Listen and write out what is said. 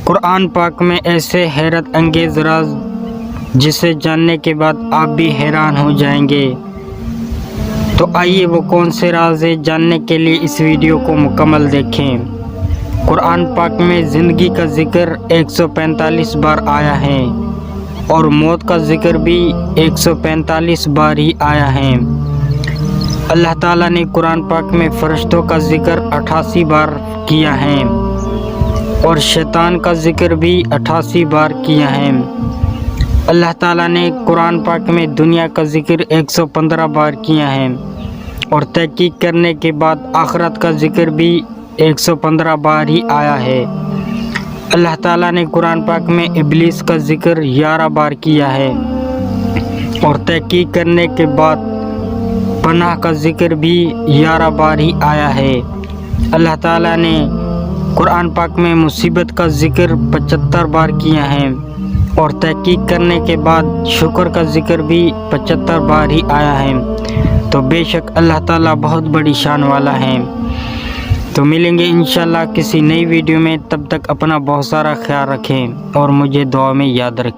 قرآن پاک میں ایسے حیرت انگیز راز جسے جاننے کے بعد آپ بھی حیران ہو جائیں گے۔ تو آئیے وہ کون سے راز ہے، جاننے کے لیے اس ویڈیو کو مکمل دیکھیں۔ قرآن پاک میں زندگی کا ذکر 145 بار آیا ہے اور موت کا ذکر بھی 145 بار ہی آیا ہے۔ اللہ تعالیٰ نے قرآن پاک میں فرشتوں کا ذکر 88 بار کیا ہے اور شیطان کا ذکر بھی 88 بار کیا ہے۔ اللہ تعالیٰ نے قرآن پاک میں دنیا کا ذکر 115 بار کیا ہے اور تحقیق کرنے کے بعد آخرت کا ذکر بھی 115 بار ہی آیا ہے۔ اللہ تعالیٰ نے قرآن پاک میں ابلیس کا ذکر 11 بار کیا ہے اور تحقیق کرنے کے بعد پناہ کا ذکر بھی 11 بار ہی آیا ہے۔ اللہ تعالیٰ نے قرآن پاک میں مصیبت کا ذکر 75 بار کیا ہے اور تحقیق کرنے کے بعد شکر کا ذکر بھی 75 بار ہی آیا ہے۔ تو بے شک اللہ تعالیٰ بہت بڑی شان والا ہے۔ تو ملیں گے انشاءاللہ کسی نئی ویڈیو میں، تب تک اپنا بہت سارا خیال رکھیں اور مجھے دعا میں یاد رکھیں۔